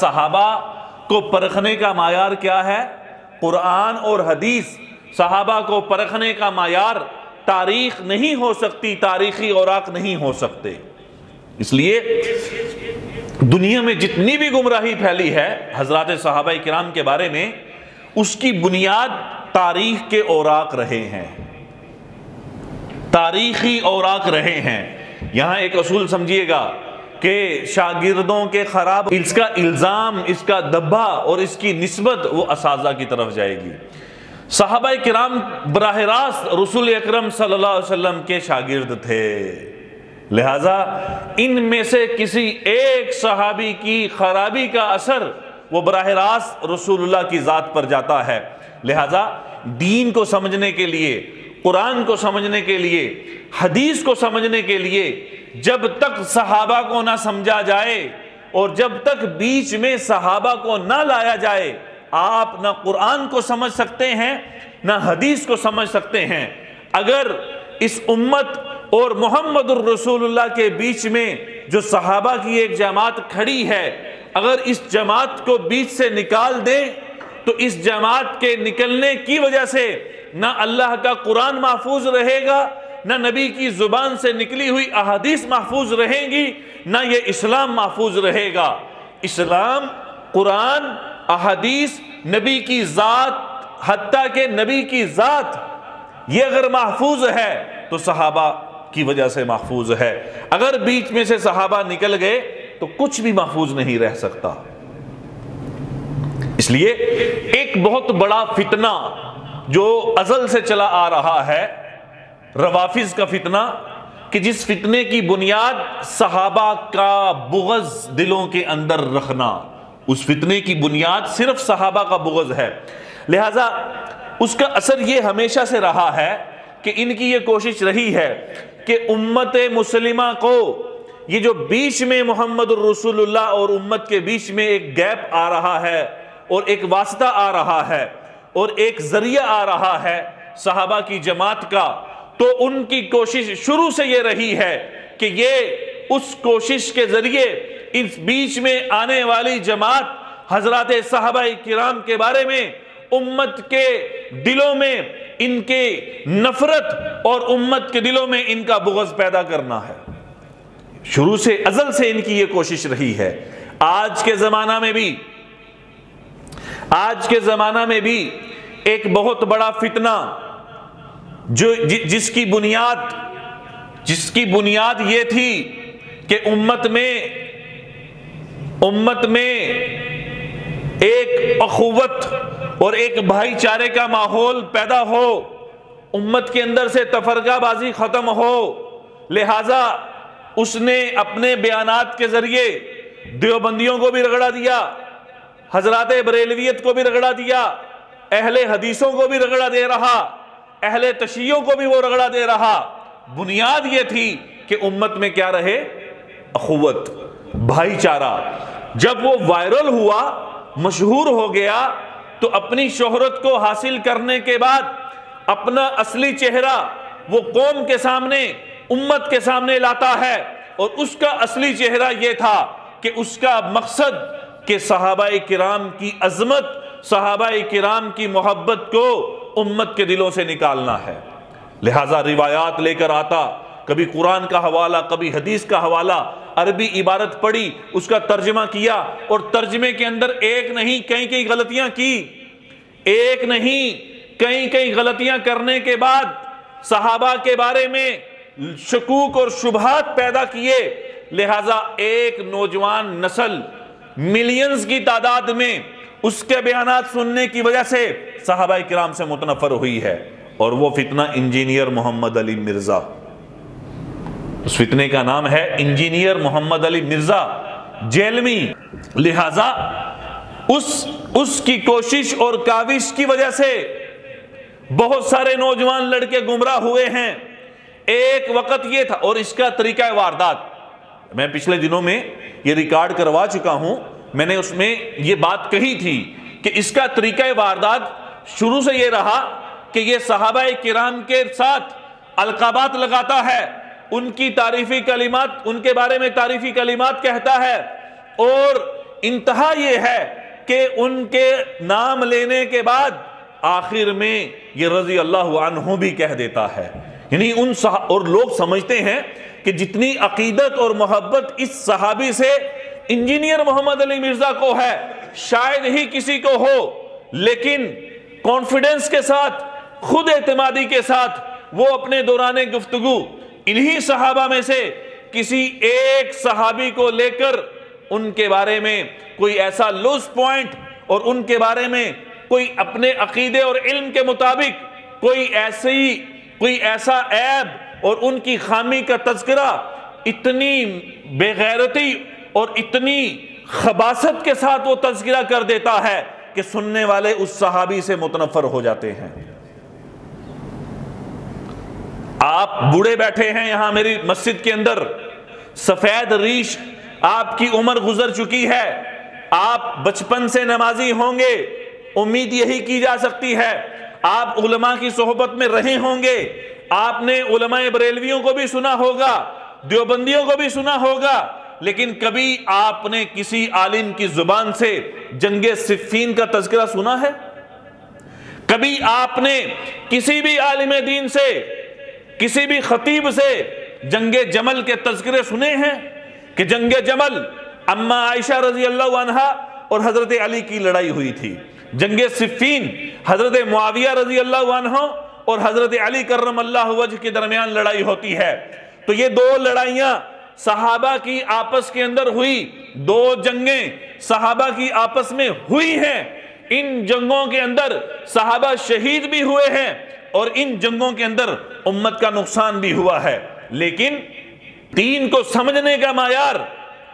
صحابہ کو پرکھنے کا معیار کیا ہے؟ قرآن اور حدیث۔ صحابہ کو پرکھنے کا معیار تاریخ نہیں ہو سکتی، تاریخی اوراق نہیں ہو سکتے۔ اس لیے دنیا میں جتنی بھی گمراہی پھیلی ہے حضرات صحابہ کرام کے بارے میں، اس کی بنیاد تاریخ کے اوراق رہے ہیں، تاریخی اوراق رہے ہیں۔ یہاں ایک اصول سمجھیے گا کہ شاگردوں کے خراب، اس کا الزام، اس کا دبا اور اس کی نسبت وہ اساتذہ کی طرف جائے گی۔ صحابہ کرام براہ راست رسول اکرم صلی اللہ علیہ وسلم کے شاگرد تھے، لہذا ان میں سے کسی ایک صحابی کی خرابی کا اثر وہ براہ راست رسول اللہ کی ذات پر جاتا ہے۔ لہذا دین کو سمجھنے کے لیے، قرآن کو سمجھنے کے لیے، حدیث کو سمجھنے کے لیے جب تک صحابہ کو نہ سمجھا جائے اور جب تک بیچ میں صحابہ کو نہ لایا جائے، آپ نہ قرآن کو سمجھ سکتے ہیں نہ حدیث کو سمجھ سکتے ہیں۔ اگر اس امت اور محمد الرسول اللہ کے بیچ میں جو صحابہ کی ایک جماعت کھڑی ہے، اگر اس جماعت کو بیچ سے نکال دیں تو اس جماعت کے نکلنے کی وجہ سے نہ اللہ کا قرآن محفوظ رہے گا، نہ نبی کی زبان سے نکلی ہوئی احادیث محفوظ رہیں گی، نہ یہ اسلام محفوظ رہے گا۔ اسلام، قرآن، احادیث، نبی کی ذات، حتیٰ کہ نبی کی ذات، یہ اگر محفوظ ہے تو صحابہ کی وجہ سے محفوظ ہے۔ اگر بیچ میں سے صحابہ نکل گئے تو کچھ بھی محفوظ نہیں رہ سکتا۔ اس لیے ایک بہت بڑا فتنہ جو ازل سے چلا آ رہا ہے، روافض کا فتنہ، کہ جس فتنے کی بنیاد صحابہ کا بغض دلوں کے اندر رکھنا، اس فتنے کی بنیاد صرف صحابہ کا بغض ہے۔ لہذا اس کا اثر یہ ہمیشہ سے رہا ہے کہ ان کی یہ کوشش رہی ہے کہ امت مسلمہ کو یہ جو بیچ میں محمد الرسول اللہ اور امت کے بیچ میں ایک گیپ آ رہا ہے اور ایک واسطہ آ رہا ہے اور ایک ذریعہ آ رہا ہے صحابہ کی جماعت کا، تو ان کی کوشش شروع سے یہ رہی ہے کہ یہ اس کوشش کے ذریعے اس بیچ میں آنے والی جماعت حضرات صحابہ کرام کے بارے میں امت کے دلوں میں ان کے نفرت اور امت کے دلوں میں ان کا بغض پیدا کرنا ہے۔ شروع سے ازل سے ان کی یہ کوشش رہی ہے۔ آج کے زمانہ میں بھی ایک بہت بڑا فتنہ جس کی بنیاد یہ تھی کہ امت میں ایک اخوت اور ایک بھائی چارے کا ماحول پیدا ہو، امت کے اندر سے تفرقہ بازی ختم ہو، لہٰذا اس نے اپنے بیانات کے ذریعے دیوبندیوں کو بھی رگڑا دیا، حضرات بریلویت کو بھی رگڑا دیا، اہل حدیثوں کو بھی رگڑا دے رہا، اہل تشیعوں کو بھی وہ رگڑا دے رہا۔ بنیاد یہ تھی کہ امت میں کیا رہے؟ اخوت، بھائی چارہ۔ جب وہ وائرل ہوا، مشہور ہو گیا، تو اپنی شہرت کو حاصل کرنے کے بعد اپنا اصلی چہرہ وہ قوم کے سامنے، امت کے سامنے لاتا ہے، اور اس کا اصلی چہرہ یہ تھا کہ اس کا مقصد کہ صحابہ کرام کی عظمت، صحابہ کرام کی محبت کو امت کے دلوں سے نکالنا ہے۔ لہٰذا روایات لے کر آتا، کبھی قرآن کا حوالہ، کبھی حدیث کا حوالہ، عربی عبارت پڑھی، اس کا ترجمہ کیا، اور ترجمے کے اندر ایک نہیں کئی غلطیاں کی، ایک نہیں کئی غلطیاں کرنے کے بعد صحابہ کے بارے میں شکوک اور شبہات پیدا کیے۔ لہٰذا ایک نوجوان نسل ملینز کی تعداد میں اس کے بیانات سننے کی وجہ سے صحابہ کرام سے متنفر ہوئی ہے، اور وہ فتنہ انجینئر محمد علی مرزا، اس فتنے کا نام ہے انجینئر محمد علی مرزا جیلمی۔ لہٰذا اس کی کوشش اور کاوش کی وجہ سے بہت سارے نوجوان لڑکے گمراہ ہوئے ہیں۔ ایک وقت یہ تھا، اور اس کا طریقہ واردات میں پچھلے دنوں میں یہ ریکارڈ کروا چکا ہوں، میں نے اس میں یہ بات کہی تھی کہ اس کا طریقہ واردات شروع سے یہ رہا کہ یہ صحابہ کرام کے ساتھ القابات لگاتا ہے، ان کی تعریفی کلمات، ان کے بارے میں تعریفی کلمات کہتا ہے، اور انتہا یہ ہے کہ ان کے نام لینے کے بعد آخر میں یہ رضی اللہ عنہ بھی کہہ دیتا ہے. یعنی اور لوگ سمجھتے ہیں کہ جتنی عقیدت اور محبت اس صحابی سے انجینئر محمد علی مرزا کو ہے شاید ہی کسی کو ہو، لیکن کانفیڈنس کے ساتھ، خود اعتمادی کے ساتھ وہ اپنے دوران گفتگو انہی صحابہ میں سے کسی ایک صحابی کو لے کر ان کے بارے میں کوئی ایسا لوز پوائنٹ اور ان کے بارے میں کوئی اپنے عقیدے اور علم کے مطابق کوئی ایسا عیب اور ان کی خامی کا تذکرہ اتنی بے غیرتی اور اتنی خباثت کے ساتھ وہ تذکرہ کر دیتا ہے کہ سننے والے اس صحابی سے متنفر ہو جاتے ہیں. آپ بوڑھے بیٹھے ہیں یہاں میری مسجد کے اندر، سفید ریش آپ کی عمر گزر چکی ہے، آپ بچپن سے نمازی ہوں گے، امید یہی کی جا سکتی ہے آپ علماء کی صحبت میں رہے ہوں گے، آپ نے علماء بریلویوں کو بھی سنا ہوگا، دیوبندیوں کو بھی سنا ہوگا، لیکن کبھی آپ نے کسی عالم کی زبان سے جنگ صفین کا تذکرہ سنا ہے؟ کبھی آپ نے کسی بھی عالم دین سے، کسی بھی خطیب سے جنگ جمل کے تذکرے سنے ہیں کہ جنگ جمل اماں عائشہ رضی اللہ عنہا اور حضرت علی کی لڑائی ہوئی تھی، جنگ صفین حضرت معاویہ رضی اللہ عنہ اور حضرت علی کرم اللہ وجہ کے درمیان لڑائی ہوتی ہے. تو یہ دو لڑائیاں صحابہ کی آپس کے اندر ہوئی، دو جنگیں صحابہ کی آپس میں ہوئی ہیں. ان جنگوں کے اندر صحابہ شہید بھی ہوئے ہیں اور ان جنگوں کے اندر امت کا نقصان بھی ہوا ہے. لیکن دین کو سمجھنے کا معیار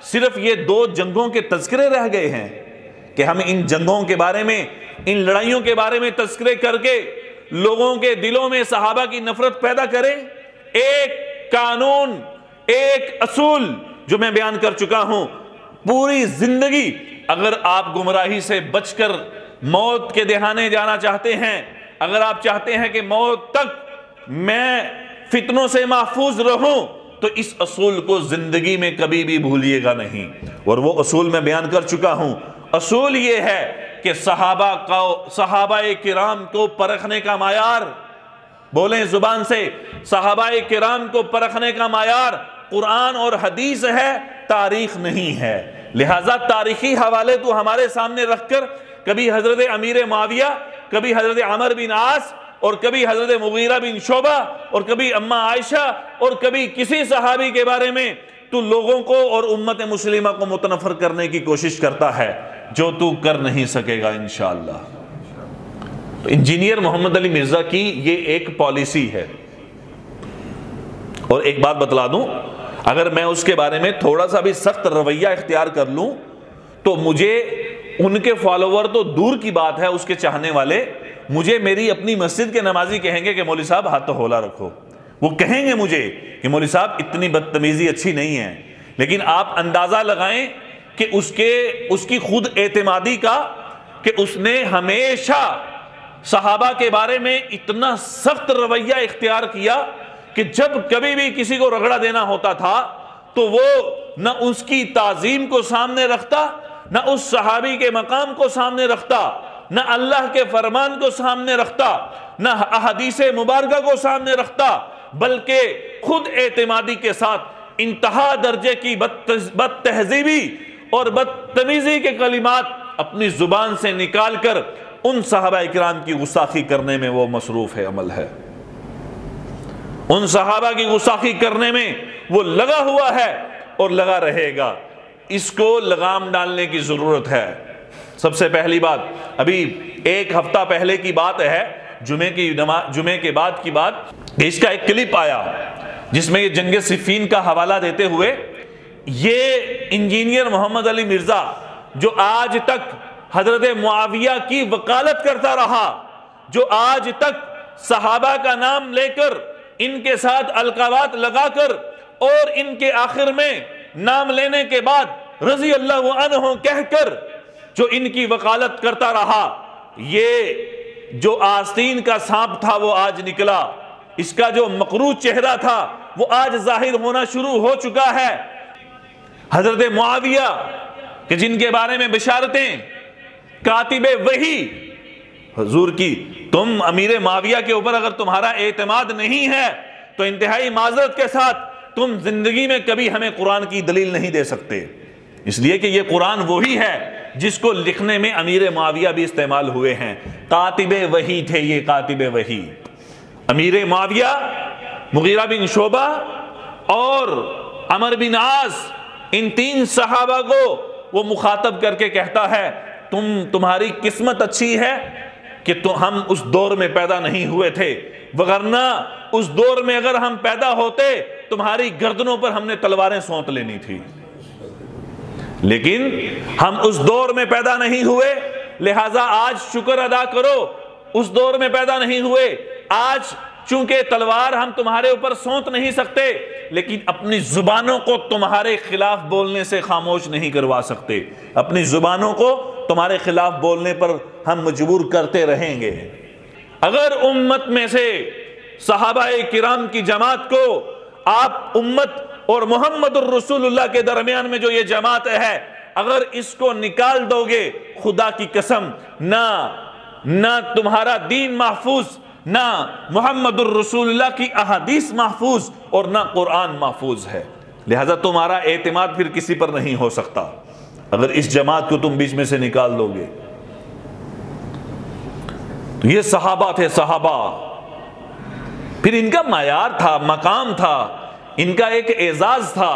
صرف یہ دو جنگوں کے تذکرے رہ گئے ہیں کہ ہم ان جنگوں کے بارے میں، ان لڑائیوں کے بارے میں تذکرے کر کے لوگوں کے دلوں میں صحابہ کی نفرت پیدا کریں. ایک قانون، ایک اصول جو میں بیان کر چکا ہوں، پوری زندگی اگر آپ گمراہی سے بچ کر موت کے دہانے جانا چاہتے ہیں، اگر آپ چاہتے ہیں کہ موت تک میں فتنوں سے محفوظ رہوں، تو اس اصول کو زندگی میں کبھی بھی بھولیے گا نہیں. اور وہ اصول میں بیان کر چکا ہوں. اصول یہ ہے کہ صحابہ کرام کو پرکھنے کا معیار، بولیں زبان سے، صحابہ کرام کو پرکھنے کا معیار قرآن اور حدیث ہے، تاریخ نہیں ہے. لہٰذا تاریخی حوالے تو ہمارے سامنے رکھ کر کبھی حضرت امیر معاویہ، کبھی حضرت عمر بن عاص، اور کبھی حضرت مغیرہ بن شعبہ، اور کبھی اماں عائشہ، اور کبھی کسی صحابی کے بارے میں تو لوگوں کو اور امت مسلمہ کو متنفر کرنے کی کوشش کرتا ہے، جو تو کر نہیں سکے گا انشاءاللہ. تو انجینئر محمد علی مرزا کی یہ ایک پالیسی ہے. اور ایک بات بتلا دوں، اگر میں اس کے بارے میں تھوڑا سا بھی سخت رویہ اختیار کر لوں تو مجھے ان کے فالوور تو دور کی بات ہے، اس کے چاہنے والے مجھے میری اپنی مسجد کے نمازی کہیں گے کہ مولوی صاحب ہاتھ تو ہولا رکھو. وہ کہیں گے مجھے کہ مولوی صاحب اتنی بدتمیزی اچھی نہیں ہے. لیکن آپ اندازہ لگائیں کہ اس کی خود اعتمادی کا، کہ اس نے ہمیشہ صحابہ کے بارے میں اتنا سخت رویہ اختیار کیا کہ جب کبھی بھی کسی کو رگڑا دینا ہوتا تھا تو وہ نہ اس کی تعظیم کو سامنے رکھتا، نہ اس صحابی کے مقام کو سامنے رکھتا، نہ اللہ کے فرمان کو سامنے رکھتا، نہ احادیث مبارکہ کو سامنے رکھتا، بلکہ خود اعتمادی کے ساتھ انتہا درجے کی بد تہذیبی اور بدتمیزی کے کلمات اپنی زبان سے نکال کر ان صحابہ اکرام کی گستاخی کرنے میں وہ مصروف عمل ہے. ان صحابہ کی گستاخی کرنے میں وہ لگا ہوا ہے اور لگا رہے گا. اس کو لگام ڈالنے کی ضرورت ہے. سب سے پہلی بات، ابھی ایک ہفتہ پہلے کی بات ہے، جمعے کے بعد کی بات، اس کا ایک کلپ آیا جس میں یہ جنگ صفین کا حوالہ دیتے ہوئے یہ انجینئر محمد علی مرزا جو آج تک حضرت معاویہ کی وکالت کرتا رہا، جو آج تک صحابہ کا نام لے کر ان کے ساتھ القابات لگا کر اور ان کے آخر میں نام لینے کے بعد رضی اللہ عنہ کہہ کر جو ان کی وکالت کرتا رہا، یہ جو آستین کا سانپ تھا وہ آج نکلا، اس کا جو مکروہ چہرہ تھا وہ آج ظاہر ہونا شروع ہو چکا ہے. حضرت معاویہ کہ جن کے بارے میں بشارتیں کاتب وحی حضور کی، تم امیر معاویہ کے اوپر اگر تمہارا اعتماد نہیں ہے تو انتہائی معذرت کے ساتھ تم زندگی میں کبھی ہمیں قرآن کی دلیل نہیں دے سکتے، اس لیے کہ یہ قرآن وہی ہے جس کو لکھنے میں امیر معاویہ بھی استعمال ہوئے ہیں۔ کاتب وحی تھے یہ، کاتب وحی۔ امیر معاویہ، مغیرہ بن شعبہ اور عمر بن عاص، ان تین صحابہ کو وہ مخاطب کر کے کہتا ہے تمہاری قسمت اچھی ہے کہ ہم اس دور میں پیدا نہیں ہوئے تھے، وگرنہ اس دور میں اگر ہم پیدا ہوتے تمہاری گردنوں پر ہم نے تلواریں سونت لینی تھی، لیکن ہم اس دور میں پیدا نہیں ہوئے، لہٰذا آج شکر ادا کرو اس دور میں پیدا نہیں ہوئے۔ آج چونکہ تلوار ہم تمہارے اوپر سونت نہیں سکتے، لیکن اپنی زبانوں کو تمہارے خلاف بولنے سے خاموش نہیں کروا سکتے، اپنی زبانوں کو تمہارے خلاف بولنے پر ہم مجبور کرتے رہیں گے۔ اگر امت میں سے صحابہ کرام کی جماعت کو آپ امت اور محمد الرسول اللہ کے درمیان میں جو یہ جماعت ہے، اگر اس کو نکال دو گے، خدا کی قسم نہ تمہارا دین محفوظ، نہ محمد الرسول اللہ کی احادیث محفوظ، اور نہ قرآن محفوظ ہے۔ لہذا تمہارا اعتماد پھر کسی پر نہیں ہو سکتا اگر اس جماعت کو تم بیچ میں سے نکال دو گے۔ تو یہ صحابہ تھے، صحابہ، پھر ان کا معیار تھا، مقام تھا، ان کا ایک اعزاز تھا۔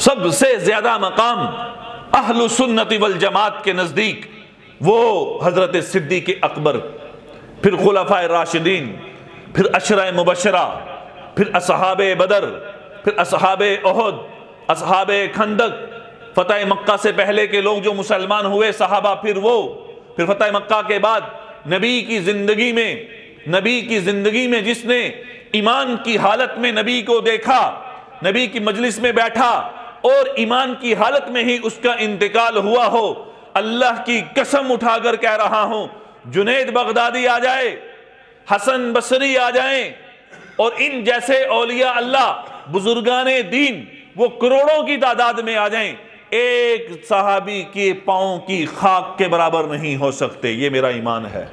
سب سے زیادہ مقام اہل سنت والجماعت کے نزدیک وہ حضرت صدیق اکبر، پھر خلفائے راشدین، پھر عشرہ مبشرہ، پھر اصحاب بدر، پھر اصحاب احد، اصحاب خندق، فتح مکہ سے پہلے کے لوگ جو مسلمان ہوئے صحابہ، پھر فتح مکہ کے بعد نبی کی زندگی میں جس نے ایمان کی حالت میں نبی کو دیکھا، نبی کی مجلس میں بیٹھا اور ایمان کی حالت میں ہی اس کا انتقال ہوا ہو، اللہ کی قسم اٹھا کر کہہ رہا ہوں، جنید بغدادی آ جائے، حسن بصری آ جائیں اور ان جیسے اولیاء اللہ بزرگان دین وہ کروڑوں کی تعداد میں آ جائیں، ایک صحابی کے پاؤں کی خاک کے برابر نہیں ہو سکتے۔ یہ میرا ایمان ہے،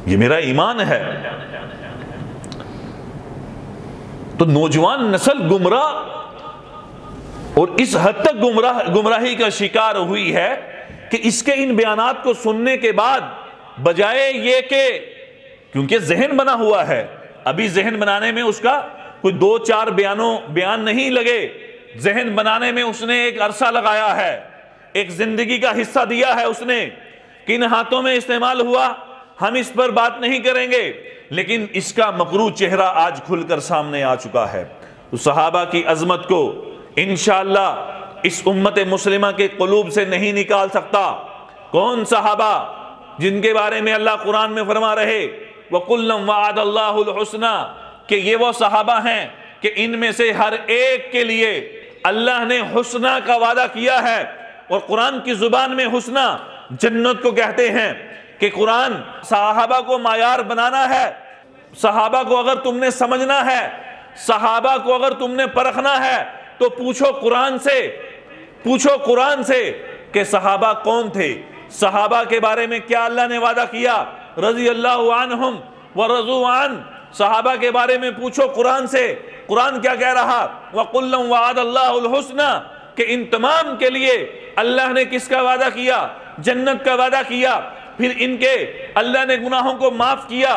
یہ میرا ایمان ہے۔ تو نوجوان نسل گمراہ اور اس حد تک گمراہی کا شکار ہوئی ہے کہ اس کے ان بیانات کو سننے کے بعد بجائے یہ کہ، کیونکہ ذہن بنا ہوا ہے، ابھی ذہن بنانے میں اس کا کوئی 2-4 بیان نہیں لگے، ذہن بنانے میں اس نے ایک عرصہ لگایا ہے، ایک زندگی کا حصہ دیا ہے اس نے، کن ہاتھوں میں استعمال ہوا ہم اس پر بات نہیں کریں گے، لیکن اس کا مکروہ چہرہ آج کھل کر سامنے آ چکا ہے۔ تو صحابہ کی عظمت کو انشاءاللہ اس امت مسلمہ کے قلوب سے نہیں نکال سکتا۔ کون صحابہ جن کے بارے میں اللہ قرآن میں فرما رہے وَكُلًّا وَعَدَ اللَّهُ الْحُسْنَى، کہ یہ وہ صحابہ ہیں کہ ان میں سے ہر ایک کے لیے اللہ نے حسنہ کا وعدہ کیا ہے، اور قرآن کی زبان میں حسنہ جنت کو کہتے ہیں، کہ قرآن صحابہ کو معیار بنانا ہے۔ صحابہ کو اگر تم نے سمجھنا ہے، صحابہ کو اگر تم نے پرکھنا ہے تو پوچھو قرآن سے کہ صحابہ کون تھے، صحابہ کے بارے میں کیا اللہ نے وعدہ کیا، رضی اللہ عنہم ورضوا عنہ، صحابہ کے بارے میں پوچھو قرآن سے، قرآن کیا کہہ رہا، وَكُلًّا وَعَدَ اللَّهُ الْحُسْنَى، کہ ان تمام کے لیے اللہ نے کس کا وعدہ کیا، جنت کا وعدہ کیا، پھر ان کے اللہ نے گناہوں کو معاف کیا،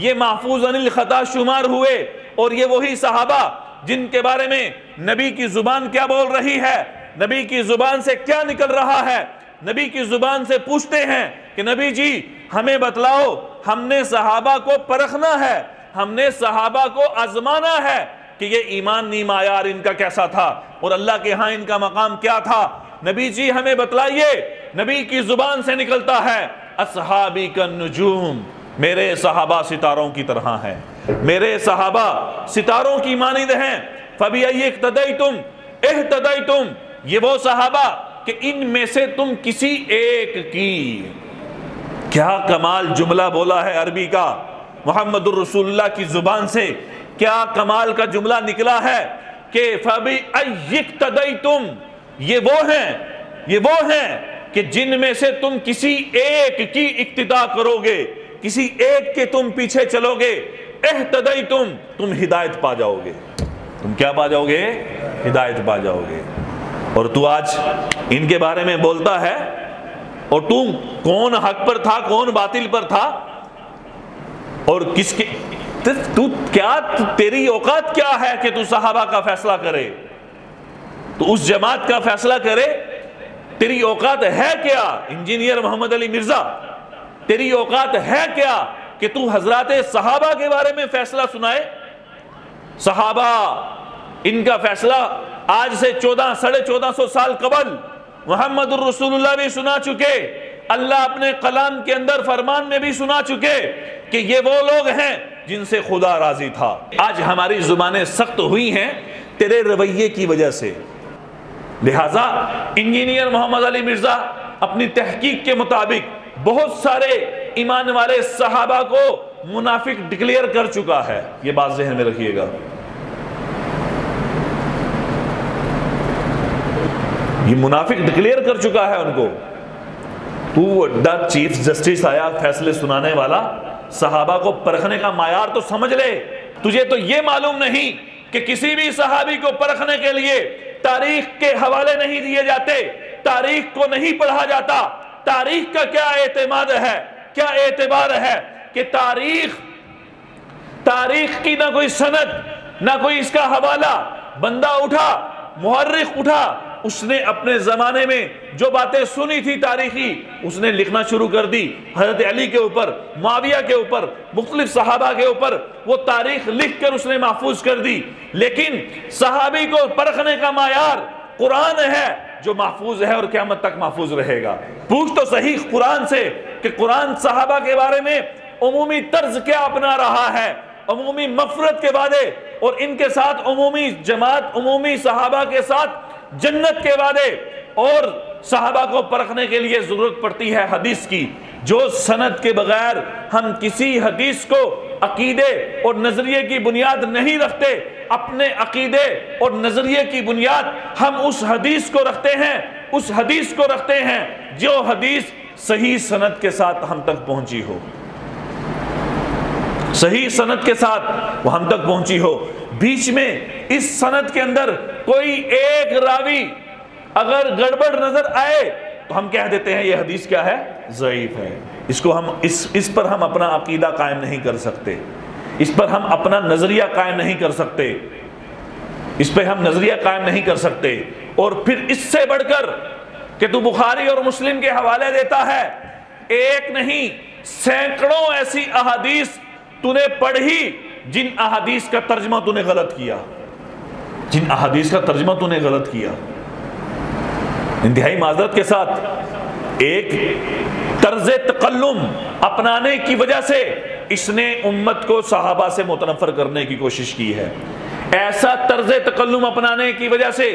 یہ محفوظ عن الخطا شمار ہوئے، اور یہ وہی صحابہ جن کے بارے میں نبی کی زبان کیا بول رہی ہے، نبی کی زبان سے کیا نکل رہا ہے، نبی کی زبان سے پوچھتے ہیں کہ نبی جی ہمیں بتلاؤ، ہم نے صحابہ کو پرکھنا ہے، ہم نے صحابہ کو آزمانا ہے کہ یہ ایمانی معیار ان کا کیسا تھا اور اللہ کے ہاں ان کا مقام کیا تھا، نبی جی ہمیں بتلائیے۔ نبی کی زبان سے نکلتا ہے اصحابی کا نجوم، میرے صحابہ ستاروں کی طرح ہیں، میرے صحابہ ستاروں کی مانند ہیں، فَبِأَيِّ اقْتَدَيْتُمْ اهْتَدَيْتُمْ، یہ وہ صحابہ کہ ان میں سے تم کسی ایک کی، کیا کمال جملہ بولا ہے عربی کا محمد الرسول اللہ کی زبان سے، کیا کمال کا جملہ نکلا ہے کہ فَبِأَيِّ اقْتَدَيْتُمْ، یہ وہ ہیں کہ جن میں سے تم کسی ایک کی اقتداء کرو گے، کسی ایک کے تم پیچھے چلو گے، اہتدیتم، تم ہدایت پا جاؤ گے۔ تم کیا پا جاؤ گے؟ ہدایت پا جاؤ گے۔ اور تو آج ان کے بارے میں بولتا ہے، اور تم کون حق پر تھا، کون باطل پر تھا، اور کس کے تیری اوقات کیا ہے کہ تو صحابہ کا فیصلہ کرے، تو اس جماعت کا فیصلہ کرے؟ تیری اوقات ہے کیا انجینئر محمد علی مرزا؟ تیری اوقات ہے کیا کہ تو حضرات صحابہ کے بارے میں فیصلہ سنائے؟ صحابہ، ان کا فیصلہ آج سے 1450 سال قبل محمد الرسول اللہ بھی سنا چکے، اللہ اپنے کلام کے اندر فرمان میں بھی سنا چکے کہ یہ وہ لوگ ہیں جن سے خدا راضی تھا۔ آج ہماری زبانیں سخت ہوئی ہیں تیرے رویے کی وجہ سے، لہٰذا انجینئر محمد علی مرزا اپنی تحقیق کے مطابق بہت سارے ایمان والے صحابہ کو منافق ڈکلیئر کر چکا ہے۔ یہ بات ذہن میں رکھیے گا، یہ منافق ڈکلیئر کر چکا ہے ان کو۔ تو دا چیف جسٹس آیا فیصلے سنانے والا، صحابہ کو پرکھنے کا معیار تو سمجھ لے۔ تجھے تو یہ معلوم نہیں کہ کسی بھی صحابی کو پرکھنے کے لیے تاریخ کے حوالے نہیں دیے جاتے، تاریخ کو نہیں پڑھا جاتا۔ تاریخ کا کیا اعتماد ہے، کیا اعتبار ہے کہ تاریخ کی نہ کوئی سند، نہ کوئی اس کا حوالہ، بندہ اٹھا، مورخ اٹھا، اس نے اپنے زمانے میں جو باتیں سنی تھی تاریخی، اس نے لکھنا شروع کر دی۔ حضرت علی کے اوپر، معاویہ کے اوپر، مختلف صحابہ کے اوپر وہ تاریخ لکھ کر اس نے محفوظ کر دی۔ لیکن صحابی کو پرکھنے کا معیار قرآن ہے جو محفوظ ہے اور قیامت تک محفوظ رہے گا۔ پوچھ تو صحیح قرآن سے کہ قرآن صحابہ کے بارے میں عمومی طرز کیا اپنا رہا ہے، عمومی مغفرت کے وعدے، اور ان کے ساتھ عمومی جماعت، عمومی صحابہ کے ساتھ جنت کے وعدے، اور صحابہ کو پرکھنے کے لیے ضرورت پڑتی ہے حدیث کی۔ جو سند کے بغیر ہم کسی حدیث کو عقیدے اور نظریے کی بنیاد نہیں رکھتے، اپنے عقیدے اور نظریے کی بنیاد ہم اس حدیث کو رکھتے ہیں، اس حدیث کو رکھتے ہیں جو حدیث صحیح سند کے ساتھ ہم تک پہنچی ہو، صحیح سند کے ساتھ وہ ہم تک پہنچی ہو۔ بیچ میں اس سند کے اندر کوئی ایک راوی اگر گڑبڑ نظر آئے تو ہم کہہ دیتے ہیں یہ حدیث کیا ہے؟ ضعیف ہے۔ اس پر ہم اپنا عقیدہ قائم نہیں کر سکتے، اس پر ہم اپنا نظریہ قائم نہیں کر سکتے، اس پہ ہم نظریہ قائم نہیں کر سکتے۔ اور پھر اس سے بڑھ کر کہ تو بخاری اور مسلم کے حوالے دیتا ہے، ایک نہیں سینکڑوں ایسی احادیث تو نے پڑھی جن احادیث کا ترجمہ تو نے غلط کیا، جن احادیث کا ترجمہ تو نے غلط کیا۔ انتہائی معذرت کے ساتھ ایک طرز تکلم اپنانے کی وجہ سے اس نے امت کو صحابہ سے متنفر کرنے کی کوشش کی ہے۔ ایسا طرز تکلم اپنانے کی وجہ سے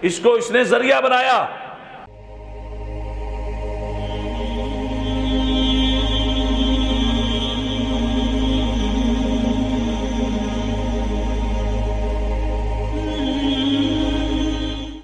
اس کو اس نے ذریعہ بنایا